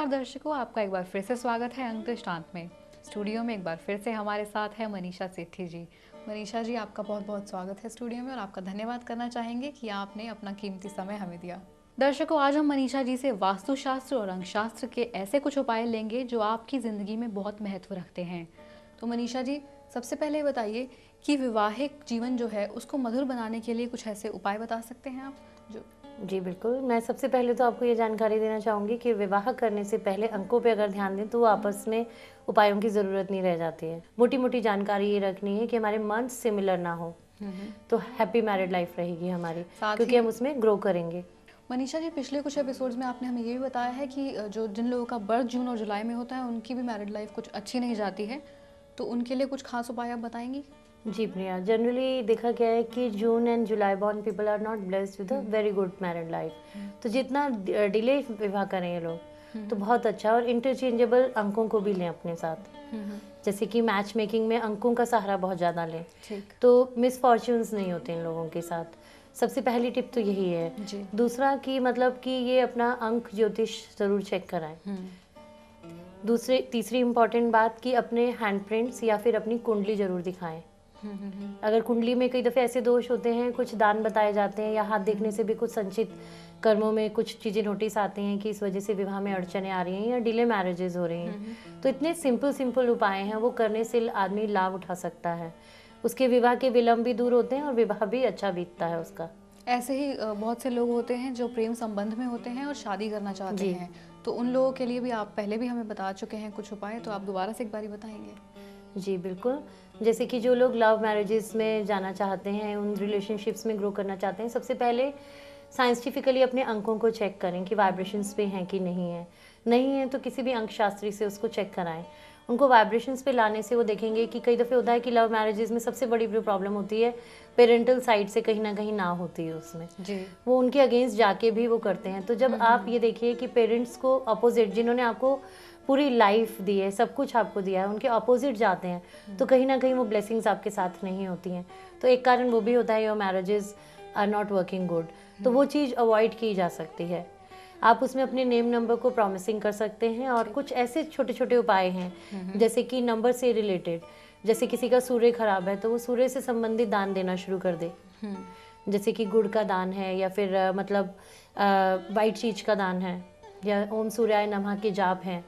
नमस्कार दर्शकों, आपका एक बार फिर से स्वागत है अंक दृष्टांत में। स्टूडियो में एक बार फिर से हमारे साथ है मनीषा सेठी जी। मनीषा जी, आपका बहुत बहुत स्वागत है स्टूडियो में और आपका धन्यवाद करना चाहेंगे कि आपने अपना कीमती समय हमें दिया। दर्शकों, आज हम मनीषा जी से वास्तुशास्त्र और अंकशास्त्र के ऐसे कुछ उपाय लेंगे जो आपकी ज़िंदगी में बहुत महत्व रखते हैं। तो मनीषा जी, सबसे पहले बताइए कि वैवाहिक जीवन जो है उसको मधुर बनाने के लिए कुछ ऐसे उपाय बता सकते हैं आप जो। जी बिल्कुल। मैं सबसे पहले तो आपको ये जानकारी देना चाहूँगी कि विवाह करने से पहले अंकों पे अगर ध्यान दें तो वो आपस में उपायों की ज़रूरत नहीं रह जाती है। मोटी मोटी जानकारी ये रखनी है कि हमारे मंथ सिमिलर ना हो तो हैप्पी मैरिड लाइफ रहेगी हमारी, क्योंकि हम उसमें ग्रो करेंगे। मनीषा जी, पिछले कुछ एपिसोड्स में आपने हमें ये भी बताया है कि जो जिन लोगों का बर्थ जून और जुलाई में होता है उनकी भी मैरिड लाइफ कुछ अच्छी नहीं जाती है, तो उनके लिए कुछ खास उपाय आप बताएंगी? जी प्रिया, जनरली देखा गया है कि June and July born people are not blessed with a very good married life. तो जितना डिले विवाह करें ये लोग तो बहुत अच्छा। और इंटरचेंजेबल अंकों को भी लें अपने साथ, जैसे कि मैच मेकिंग में अंकों का सहारा बहुत ज़्यादा लें तो मिस फॉर्च्यून्स नहीं होते इन लोगों के साथ। सबसे पहली टिप तो यही है जी। दूसरा कि मतलब कि ये अपना अंक ज्योतिष ज़रूर चेक कराएं। तीसरी इम्पॉर्टेंट बात कि अपने हैंड प्रिंट्स या फिर अपनी कुंडली ज़रूर दिखाएं। अगर कुंडली में कई दफ़े ऐसे दोष होते हैं, कुछ दान बताए जाते हैं या हाथ देखने से भी कुछ संचित कर्मों में कुछ चीज़ें नोटिस आती हैं कि इस वजह से विवाह में अड़चने आ रही हैं या डिले मैरिजेस हो रही हैं, तो इतने सिंपल उपाय हैं, वो करने से आदमी लाभ उठा सकता है। उसके विवाह के विलम्ब भी दूर होते हैं और विवाह भी अच्छा बीतता है उसका। ऐसे ही बहुत से लोग होते हैं जो प्रेम संबंध में होते हैं और शादी करना चाहते हैं, तो उन लोगों के लिए भी आप पहले भी हमें बता चुके हैं कुछ उपाय, तो आप दोबारा से एक बारी बताएंगे? जी बिल्कुल। जैसे कि जो लोग लव मैरिजेस में जाना चाहते हैं, उन रिलेशनशिप्स में ग्रो करना चाहते हैं, सबसे पहले साइंटिफिकली अपने अंकों को चेक करें कि वाइब्रेशंस पे हैं कि नहीं है। नहीं है तो किसी भी अंक शास्त्री से उसको चेक कराएं। उनको वाइब्रेशंस पे लाने से वो देखेंगे कि कई दफ़े होता है कि लव मैरिजेस में सबसे बड़ी प्रॉब्लम होती है पेरेंटल साइड से कहीं ना कहीं ना होती है उसमें जी। वो उनके अगेंस्ट जाके भी वो करते हैं। तो जब आप ये देखिए कि पेरेंट्स को अपोजिट, जिन्होंने आपको पूरी लाइफ दी है, सब कुछ आपको दिया है, उनके अपोजिट जाते हैं तो कहीं ना कहीं वो ब्लेसिंग्स आपके साथ नहीं होती हैं। तो एक कारण वो भी होता है your marriages are not working good, तो वो चीज़ अवॉइड की जा सकती है। आप उसमें अपने नेम नंबर को प्रॉमिसिंग कर सकते हैं और कुछ ऐसे छोटे छोटे उपाय हैं जैसे कि नंबर से रिलेटेड, जैसे किसी का सूर्य खराब है तो वो सूर्य से संबंधित दान देना शुरू कर दे, जैसे कि गुड़ का दान है या फिर मतलब वाइट चीज का दान है या ओम सूर्याय नमः के जाप हैं।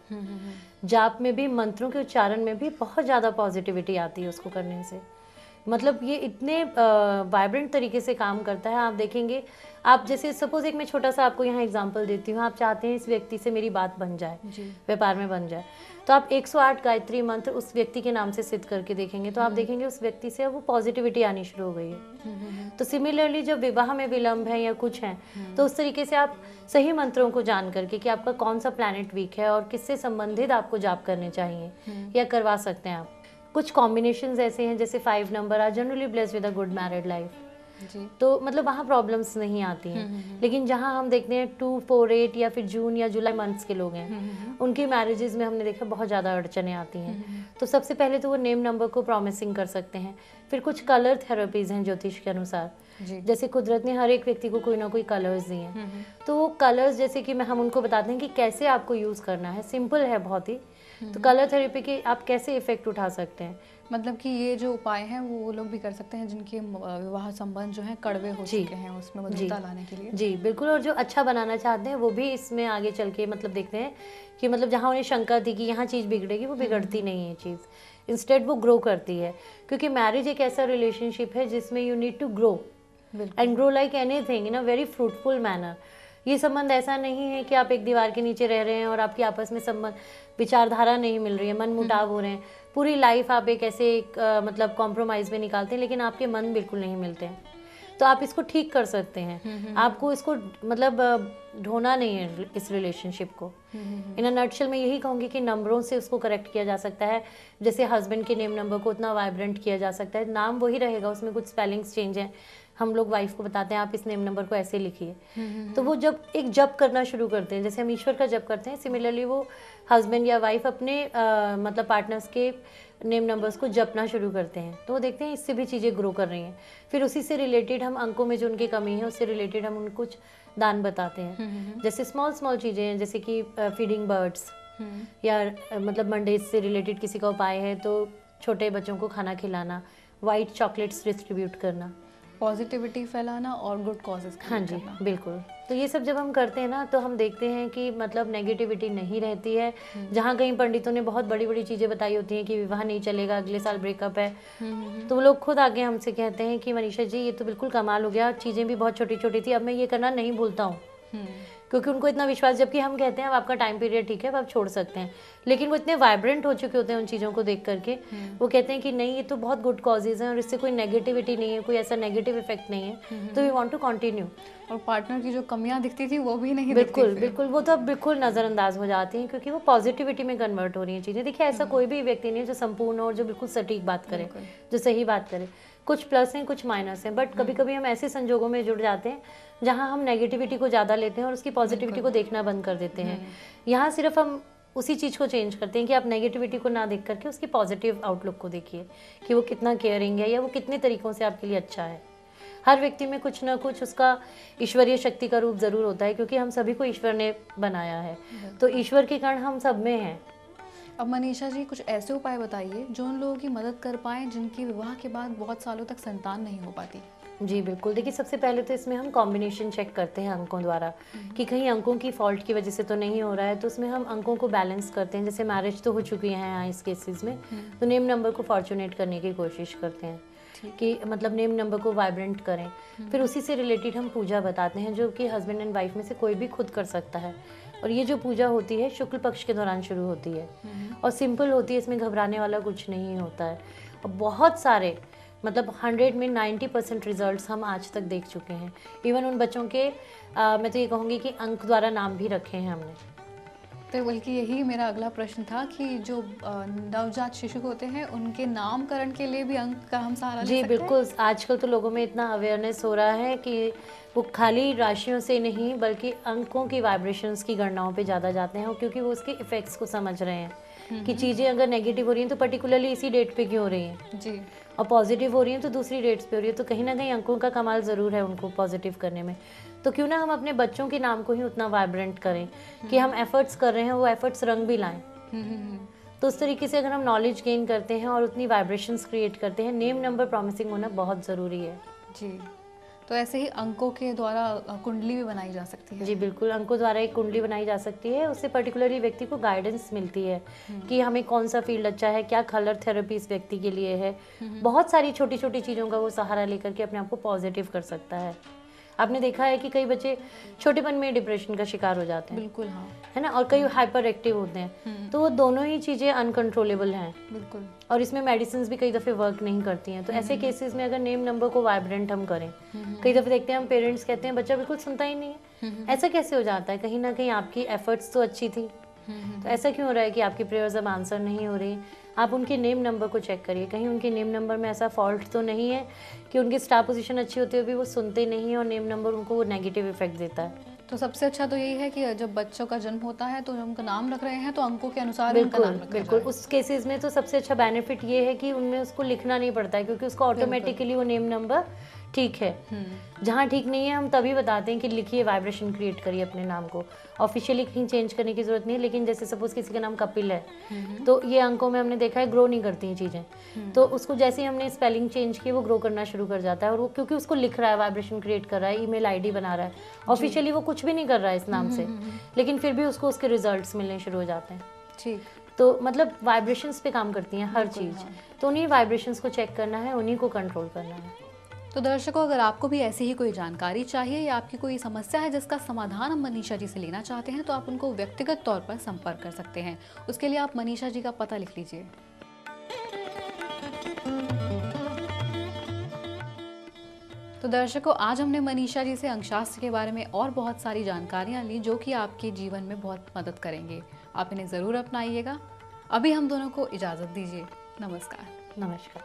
जाप में भी मंत्रों के उच्चारण में भी बहुत ज़्यादा पॉजिटिविटी आती है उसको करने से। मतलब ये इतने वाइब्रेंट तरीके से काम करता है। आप देखेंगे, आप जैसे सपोज एक मैं छोटा सा आपको यहाँ एग्जांपल देती हूँ, आप चाहते हैं इस व्यक्ति से मेरी बात बन जाए, व्यापार में बन जाए, तो आप 108 गायत्री मंत्र उस व्यक्ति के नाम से सिद्ध करके देखेंगे तो आप देखेंगे उस व्यक्ति से वो पॉजिटिविटी आनी शुरू हो गई है। तो सिमिलरली जब विवाह में विलम्ब है या कुछ है तो उस तरीके से आप सही मंत्रों को जान करके कि आपका कौन सा प्लैनेट वीक है और किससे संबंधित आपको जाप करने चाहिए या करवा सकते हैं आप। कुछ कॉम्बिनेशंस ऐसे हैं जैसे 5 number are generally blessed with a good married life, तो मतलब वहाँ प्रॉब्लम्स नहीं आती हैं। लेकिन जहाँ हम देखते हैं 2, 4, 8 या फिर जून या जुलाई मंथ्स के लोग हैं, उनकी मैरिजेस में हमने देखा बहुत ज़्यादा अड़चने आती हैं। तो सबसे पहले तो वो नेम नंबर को प्रॉमिसिंग कर सकते हैं। फिर कुछ कलर थेरेपीज हैं ज्योतिष के अनुसार, जैसे कुदरत ने हर एक व्यक्ति को कोई ना कोई कलर्स दिए हैं, तो वो कलर्स जैसे कि हम उनको बताते हैं कि कैसे आपको यूज़ करना है, सिंपल है बहुत ही। तो कलर थेरेपी के आप कैसे इफेक्ट उठा सकते हैं, मतलब कि ये जो उपाय हैं वो लोग भी कर सकते हैं जिनके विवाह संबंध जो हैं कड़वे हो चुके हैं, उसमें मधुरता लाने के लिए। जी बिल्कुल। और जो अच्छा बनाना चाहते हैं वो भी इसमें आगे चल के मतलब देखते हैं कि मतलब जहाँ उन्हें शंका थी कि यहाँ चीज़ बिगड़ेगी, वो बिगड़ती नहीं है चीज़, इंस्टेड वो ग्रो करती है। क्योंकि मैरिज एक ऐसा रिलेशनशिप है जिसमें you need to grow and grow like anything in a very fruitful manner. ये संबंध ऐसा नहीं है कि आप एक दीवार के नीचे रह रहे हैं और आपकी आपस में संबंध विचारधारा नहीं मिल रही है, मन मुटाव हो रहे हैं, पूरी लाइफ आप एक ऐसे मतलब कॉम्प्रोमाइज़ में निकालते हैं लेकिन आपके मन बिल्कुल नहीं मिलते हैं। तो आप इसको ठीक कर सकते हैं। आपको इसको मतलब ढोना नहीं है इस रिलेशनशिप को। इन अ नटशेल मैं यही कहूँगी कि नंबरों से उसको करेक्ट किया जा सकता है। जैसे हस्बैंड के नेम नंबर को उतना वाइब्रेंट किया जा सकता है, नाम वही रहेगा, उसमें कुछ स्पेलिंग्स चेंज हैं, हम लोग वाइफ को बताते हैं आप इस नेम नंबर को ऐसे लिखिए, तो वो जब एक जप करना शुरू करते हैं, जैसे हम ईश्वर का जप करते हैं, सिमिलरली वो हस्बैंड या वाइफ अपने मतलब पार्टनर्स के नेम नंबर्स को जपना शुरू करते हैं, तो वो देखते हैं इससे भी चीज़ें ग्रो कर रही हैं। फिर उसी से रिलेटेड हम अंकों में जो उनकी कमी है उससे रिलेटेड हम उनको कुछ दान बताते हैं, जैसे स्मॉल चीज़ें हैं, जैसे कि फीडिंग बर्ड्स, या मतलब मंडे से रिलेटेड किसी का उपाय है तो छोटे बच्चों को खाना खिलाना, वाइट चॉकलेट्स डिस्ट्रीब्यूट करना, पॉजिटिविटी फैलाना और गुड कॉजेज। हाँ जी बिल्कुल। तो ये सब जब हम करते हैं ना तो हम देखते हैं कि मतलब नेगेटिविटी नहीं रहती है। जहाँ कहीं पंडितों ने बहुत बड़ी बड़ी चीज़ें बताई होती हैं कि विवाह नहीं चलेगा, अगले साल ब्रेकअप है, तो वो लोग खुद आगे हमसे कहते हैं कि मनीषा जी ये तो बिल्कुल कमाल हो गया, चीज़ें भी बहुत छोटी छोटी थी, अब मैं ये करना नहीं भूलता हूँ। क्योंकि उनको इतना विश्वास, जबकि हम कहते हैं अब आपका टाइम पीरियड ठीक है, अब आप छोड़ सकते हैं, लेकिन वो इतने वाइब्रेंट हो चुके होते हैं उन चीज़ों को देख करके, वो कहते हैं कि नहीं ये तो बहुत गुड कॉजेज हैं और इससे कोई नेगेटिविटी नहीं है, कोई ऐसा नेगेटिव इफेक्ट नहीं है, तो वी वांट टू कंटिन्यू। और पार्टनर की जो कमियां दिखती थी वो भी नहीं बिल्कुल बिल्कुल, वो तो अब बिल्कुल नज़रअंदाज हो जाती हैं क्योंकि वो पॉजिटिविटी में कन्वर्ट हो रही हैं चीज़ें। देखिए ऐसा कोई भी व्यक्ति नहीं है जो संपूर्ण और जो बिल्कुल सटीक बात करे, जो सही बात करे, कुछ प्लस हैं कुछ माइनस हैं, बट कभी कभी हम ऐसे संजोगों में जुड़ जाते हैं जहाँ हम नेगेटिविटी को ज़्यादा लेते हैं और उसकी पॉजिटिविटी को देखना बंद कर देते हैं। यहाँ सिर्फ हम उसी चीज़ को चेंज करते हैं कि आप नेगेटिविटी को ना देख करके उसकी पॉजिटिव आउटलुक को देखिए कि वो कितना केयरिंग है या वो कितने तरीक़ों से आपके लिए अच्छा है। हर व्यक्ति में कुछ ना कुछ उसका ईश्वरीय शक्ति का रूप ज़रूर होता है क्योंकि हम सभी को ईश्वर ने बनाया है, तो ईश्वर के कारण हम सब में हैं। अब मनीषा जी कुछ ऐसे उपाय बताइए जो उन लोगों की मदद कर पाएँ जिनकी विवाह के बाद बहुत सालों तक संतान नहीं हो पाती। जी बिल्कुल, देखिए सबसे पहले तो इसमें हम कॉम्बिनेशन चेक करते हैं अंकों द्वारा कि कहीं अंकों की फॉल्ट की वजह से तो नहीं हो रहा है, तो उसमें हम अंकों को बैलेंस करते हैं। जैसे मैरिज तो हो चुकी है यहाँ इस केसेस में, तो नेम नंबर को फॉर्चुनेट करने की कोशिश करते हैं कि मतलब नेम नंबर को वाइब्रेंट करें। फिर उसी से रिलेटेड हम पूजा बताते हैं जो कि हस्बैंड एंड वाइफ में से कोई भी खुद कर सकता है, और ये जो पूजा होती है शुक्ल पक्ष के दौरान शुरू होती है और सिंपल होती है, इसमें घबराने वाला कुछ नहीं होता है। और बहुत सारे मतलब 100 में 90% रिजल्ट्स हम आज तक देख चुके हैं। इवन उन बच्चों के मैं तो ये कहूँगी कि अंक द्वारा नाम भी रखे हैं हमने। तो बल्कि यही मेरा अगला प्रश्न था कि जो नवजात शिशु होते हैं उनके नामकरण के लिए भी अंक का हम सहारा ले सकते हैं? जी बिल्कुल, आजकल तो लोगों में इतना अवेयरनेस हो रहा है कि वो खाली राशियों से नहीं बल्कि अंकों की वाइब्रेशंस की गणनाओं पे ज़्यादा जाते हैं, और क्योंकि वो उसके इफेक्ट्स को समझ रहे हैं कि चीज़ें अगर नेगेटिव हो रही हैं तो पर्टिकुलरली इसी डेट पे क्यों हो रही हैं जी, और पॉजिटिव हो रही हैं तो दूसरी डेट्स पे हो रही है, तो कहीं ना कहीं अंकों का कमाल ज़रूर है उनको पॉजिटिव करने में। तो क्यों ना हम अपने बच्चों के नाम को ही उतना वाइब्रेंट करें कि हम एफर्ट्स कर रहे हैं वो एफर्ट्स रंग भी लाएं। तो उस तरीके से अगर हम नॉलेज गेन करते हैं और उतनी वाइब्रेशंस क्रिएट करते हैं, नेम नंबर प्रॉमिसिंग होना बहुत ज़रूरी है। जी, तो ऐसे ही अंकों के द्वारा कुंडली भी बनाई जा सकती है? जी बिल्कुल, अंकों द्वारा एक कुंडली बनाई जा सकती है, उससे पर्टिकुलरली व्यक्ति को गाइडेंस मिलती है कि हमें कौन सा फील्ड अच्छा है, क्या कलर थेरेपी इस व्यक्ति के लिए है। बहुत सारी छोटी छोटी चीज़ों का वो सहारा लेकर के अपने आप को पॉजिटिव कर सकता है। आपने देखा है कि कई बच्चे छोटेपन में डिप्रेशन का शिकार हो जाते हैं। बिल्कुल, हाँ, है ना, और कई हाइपर एक्टिव होते हैं, तो वो दोनों ही चीज़ें अनकंट्रोलेबल हैं। बिल्कुल, और इसमें मेडिसिन भी कई दफ़े वर्क नहीं करती हैं। तो ऐसे केसेस में अगर नेम नंबर को वाइब्रेंट हम करें, कई दफ़े देखते हैं हम पेरेंट्स कहते हैं बच्चा बिल्कुल सुनता ही नहीं है, ऐसा कैसे हो जाता है? कहीं ना कहीं आपकी एफर्ट्स तो अच्छी थी, तो ऐसा क्यों हो रहा है कि आपकी प्रेयर्स अब आंसर नहीं हो रही? आप उनके नेम नंबर को चेक करिए, कहीं उनके नेम नंबर में ऐसा फॉल्ट तो नहीं है कि उनकी स्टार पोजीशन अच्छी होती है भी वो सुनते नहीं है और नेम नंबर उनको वो नेगेटिव इफेक्ट देता है। तो सबसे अच्छा तो यही है कि जब बच्चों का जन्म होता है तो जब उनका नाम रख रहे हैं तो अंकों के अनुसार उनका नाम रखा बिल्कुल, जाए। उस केसेस में तो सबसे अच्छा बेनिफिट ये है कि उनमें उसको लिखना नहीं पड़ता है क्योंकि उसको ऑटोमेटिकली वो नेम नंबर ठीक है। जहाँ ठीक नहीं है हम तभी बताते हैं कि लिखिए, वाइब्रेशन क्रिएट करिए अपने नाम को। ऑफिशियली कहीं चेंज करने की जरूरत नहीं है, लेकिन जैसे सपोज किसी का नाम कपिल है तो ये अंकों में हमने देखा है ग्रो नहीं करती हैं चीज़ें, तो उसको जैसे ही हमने स्पेलिंग चेंज की वो ग्रो करना शुरू कर जाता है, और वो क्योंकि उसको लिख रहा है, वाइब्रेशन क्रिएट कर रहा है, ईमेल आईडी बना रहा है, ऑफिशियली वो कुछ भी नहीं कर रहा है इस नाम से, लेकिन फिर भी उसको उसके रिजल्ट्स मिलने शुरू हो जाते हैं। ठीक, तो मतलब वाइब्रेशंस पे काम करती हैं हर चीज़, तो उन्हीं वाइब्रेशंस को चेक करना है, उन्हीं को कंट्रोल करना है। तो दर्शकों, अगर आपको भी ऐसी ही कोई जानकारी चाहिए या आपकी कोई समस्या है जिसका समाधान हम मनीषा जी से लेना चाहते हैं तो आप उनको व्यक्तिगत तौर पर संपर्क कर सकते हैं। उसके लिए आप मनीषा जी का पता लिख लीजिए। तो दर्शकों, आज हमने मनीषा जी से अंकशास्त्र के बारे में और बहुत सारी जानकारियां ली जो कि आपके जीवन में बहुत मदद करेंगे। आप इन्हें ज़रूर अपनाइएगा। अभी हम दोनों को इजाज़त दीजिए। नमस्कार। नमस्कार।